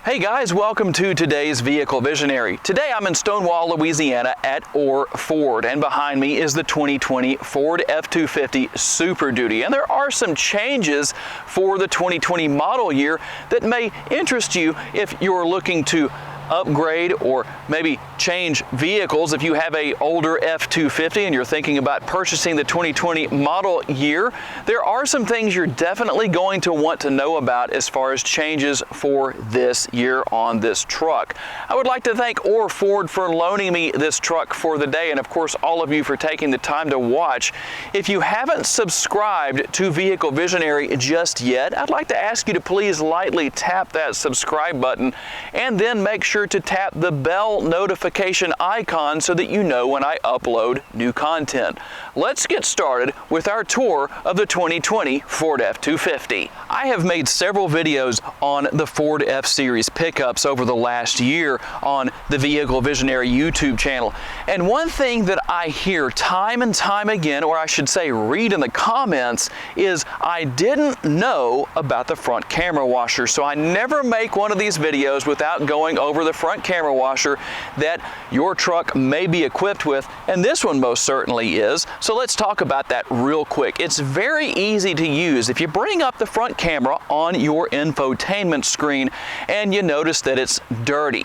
Hey guys, welcome to today's Vehicle Visionary. Today I'm in Stonewall, Louisiana at Orr Ford, and behind me is the 2020 Ford F-250 Super Duty. And there are some changes for the 2020 model year that may interest you if you're looking to upgrade or maybe change vehicles. If you have a older F-250 and you're thinking about purchasing the 2020 model year, there are some things you're definitely going to want to know about as far as changes for this year on this truck. I would like to thank Orr Ford for loaning me this truck for the day, and of course all of you for taking the time to watch. If you haven't subscribed to Vehicle Visionary just yet, I'd like to ask you to please lightly tap that subscribe button and then make sure to tap the bell notification icon so that you know when I upload new content. Let's get started with our tour of the 2020 Ford F-250. I have made several videos on the Ford F-Series pickups over the last year on the Vehicle Visionary YouTube channel. And one thing that I hear time and time again, or I should say read in the comments, is I didn't know about the front camera washer. So I never make one of these videos without going over the front camera washer that your truck may be equipped with, and this one most certainly is. So let's talk about that real quick. It's very easy to use. If you bring up the front camera on your infotainment screen and you notice that it's dirty,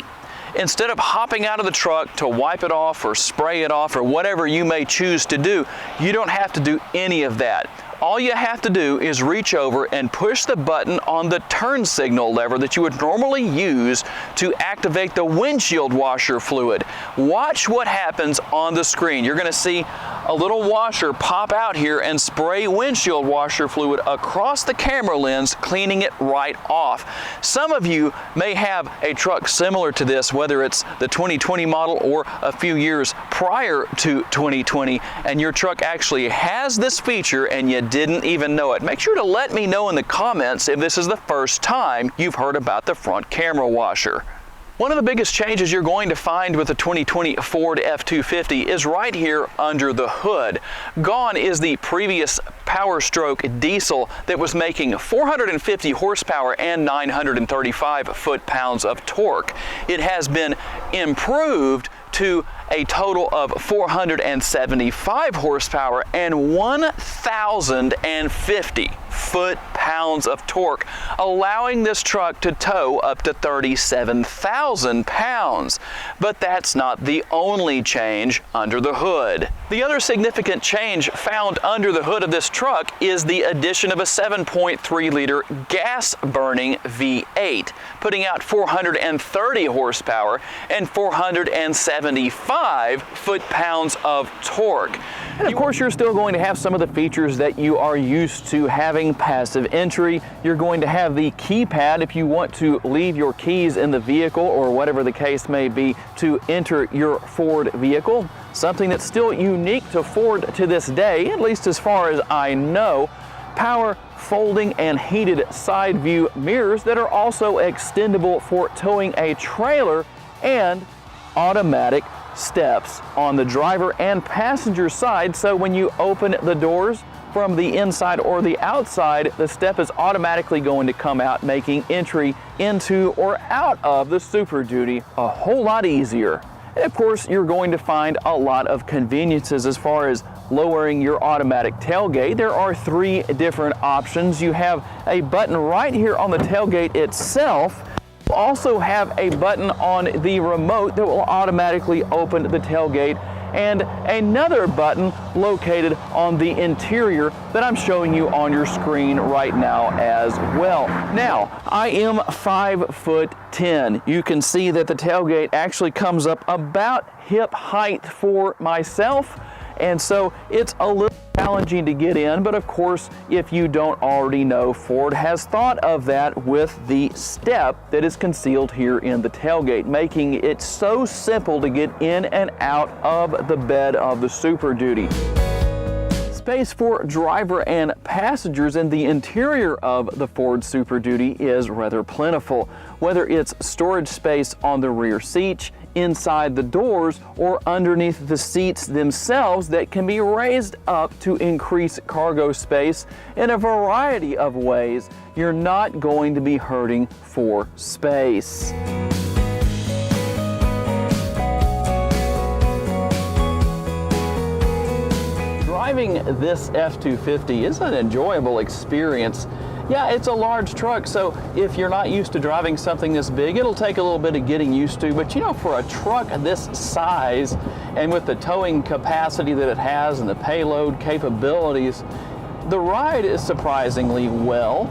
instead of hopping out of the truck to wipe it off or spray it off or whatever you may choose to do, you don't have to do any of that. All you have to do is reach over and push the button on the turn signal lever that you would normally use to activate the windshield washer fluid. Watch what happens on the screen. You're going to see a little washer pop out here and spray windshield washer fluid across the camera lens, cleaning it right off. Some of you may have a truck similar to this, whether it's the 2020 model or a few years prior to 2020, and your truck actually has this feature and you didn't even know it. Make sure to let me know in the comments if this is the first time you've heard about the front camera washer. One of the biggest changes you're going to find with the 2020 Ford F-250 is right here under the hood. Gone is the previous Powerstroke diesel that was making 450 horsepower and 935 foot-pounds of torque. It has been improved to a total of 475 horsepower and 1,050 foot-pounds of torque, allowing this truck to tow up to 37,000 pounds. But that's not the only change under the hood. The other significant change found under the hood of this truck is the addition of a 7.3-liter gas-burning V8, putting out 430 horsepower and 475 foot-pounds of torque. And of course, you're still going to have some of the features that you are used to having: passive entry. You're going to have the keypad if you want to leave your keys in the vehicle or whatever the case may be to enter your Ford vehicle. Something that's still unique to Ford to this day, at least as far as I know. Power folding and heated side view mirrors that are also extendable for towing a trailer, and automatic steps on the driver and passenger side, so when you open the doors from the inside or the outside, the step is automatically going to come out, making entry into or out of the Super Duty a whole lot easier. And of course, you're going to find a lot of conveniences as far as lowering your automatic tailgate. There are 3 different options. You have a button right here on the tailgate itself. You also have a button on the remote that will automatically open the tailgate, and another button located on the interior that I'm showing you on your screen right now as well. Now, I am 5'10". You can see that the tailgate actually comes up about hip height for myself, and so it's a little challenging to get in, but of course, if you don't already know, Ford has thought of that with the step that is concealed here in the tailgate, making it so simple to get in and out of the bed of the Super Duty. Space for driver and passengers in the interior of the Ford Super Duty is rather plentiful, whether it's storage space on the rear seats, inside the doors, or underneath the seats themselves that can be raised up to increase cargo space in a variety of ways. You're not going to be hurting for space. Driving this F-250 is an enjoyable experience. Yeah, it's a large truck, so if you're not used to driving something this big, it'll take a little bit of getting used to. But you know, for a truck this size and with the towing capacity that it has and the payload capabilities, the ride is surprisingly well.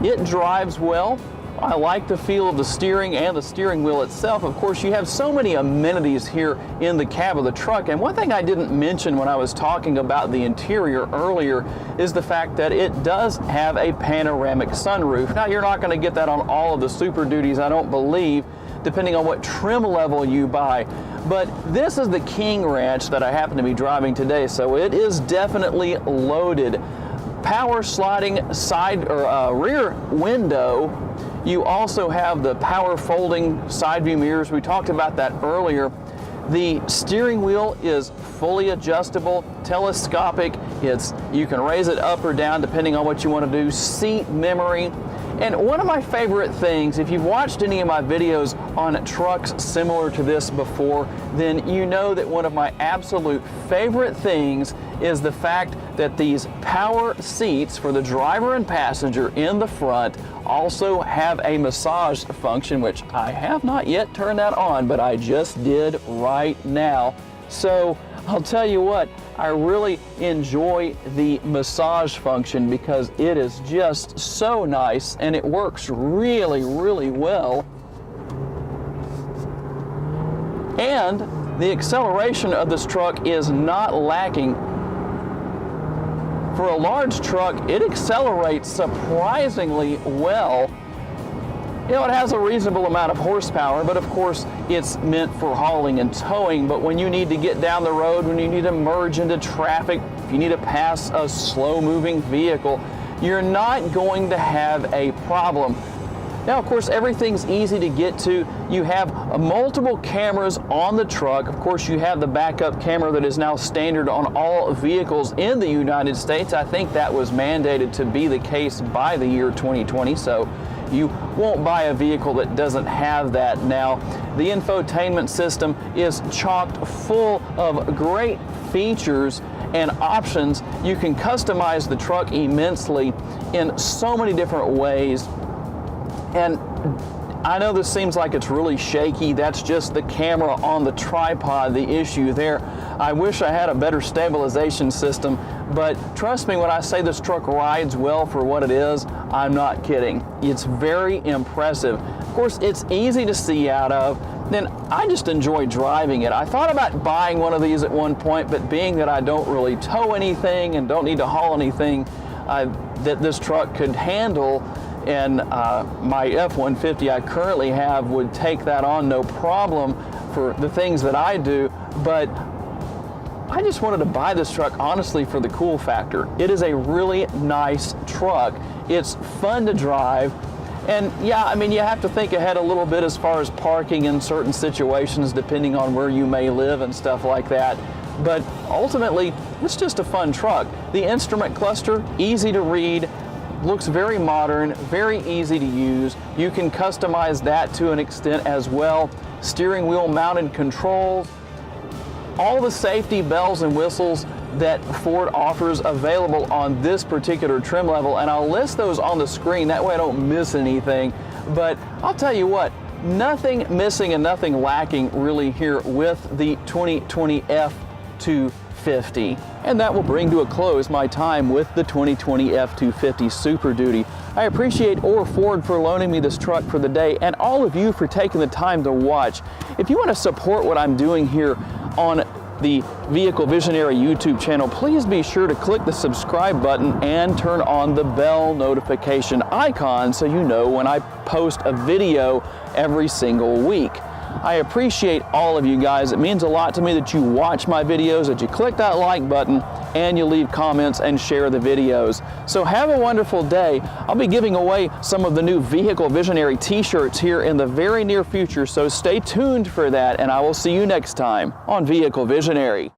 It drives well. I like the feel of the steering and the steering wheel itself. Of course, you have so many amenities here in the cab of the truck. And one thing I didn't mention when I was talking about the interior earlier is the fact that it does have a panoramic sunroof. Now, you're not going to get that on all of the Super Duties, I don't believe, depending on what trim level you buy. But this is the King Ranch that I happen to be driving today, so it is definitely loaded. Power sliding side or rear window. You also have the power folding side view mirrors. We talked about that earlier. The steering wheel is fully adjustable, telescopic. You can raise it up or down depending on what you want to do. Seat memory. And one of my favorite things, if you've watched any of my videos on trucks similar to this before, then you know that one of my absolute favorite things is the fact that these power seats for the driver and passenger in the front also have a massage function, which I have not yet turned that on, but I just did right now. So I'll tell you what, I really enjoy the massage function because it is just so nice and it works really, really well. And the acceleration of this truck is not lacking. For a large truck, it accelerates surprisingly well. You know, it has a reasonable amount of horsepower, but of course it's meant for hauling and towing. But when you need to get down the road, when you need to merge into traffic, if you need to pass a slow-moving vehicle, you're not going to have a problem. Now, of course, everything's easy to get to. You have multiple cameras on the truck. Of course, you have the backup camera that is now standard on all vehicles in the United States. I think that was mandated to be the case by the year 2020, so you won't buy a vehicle that doesn't have that now. The infotainment system is chocked full of great features and options. You can customize the truck immensely in so many different ways. And I know this seems like it's really shaky. That's just the camera on the tripod, the issue there. I wish I had a better stabilization system, but trust me when I say this truck rides well for what it is, I'm not kidding. It's very impressive. Of course, it's easy to see out of. Then I just enjoy driving it. I thought about buying one of these at one point, but being that I don't really tow anything and don't need to haul anything that this truck could handle, and my F-150 I currently have would take that on no problem for the things that I do, but I just wanted to buy this truck honestly for the cool factor. It is a really nice truck. It's fun to drive, and yeah, I mean, you have to think ahead a little bit as far as parking in certain situations depending on where you may live and stuff like that, but ultimately it's just a fun truck. The instrument cluster, easy to read, looks very modern, very easy to use. You can customize that to an extent as well. Steering wheel mounted controls, all the safety bells and whistles that Ford offers available on this particular trim level, and I'll list those on the screen, that way I don't miss anything. But I'll tell you what, nothing missing and nothing lacking really here with the 2020 F-250. And that will bring to a close my time with the 2020 F-250 Super Duty. I appreciate Orr Ford for loaning me this truck for the day, and all of you for taking the time to watch. If you want to support what I'm doing here on the Vehicle Visionary YouTube channel, please be sure to click the subscribe button and turn on the bell notification icon so you know when I post a video every single week. I appreciate all of you guys. It means a lot to me that you watch my videos, that you click that like button, and you leave comments and share the videos. So have a wonderful day. I'll be giving away some of the new Vehicle Visionary t-shirts here in the very near future, so stay tuned for that, and I will see you next time on Vehicle Visionary.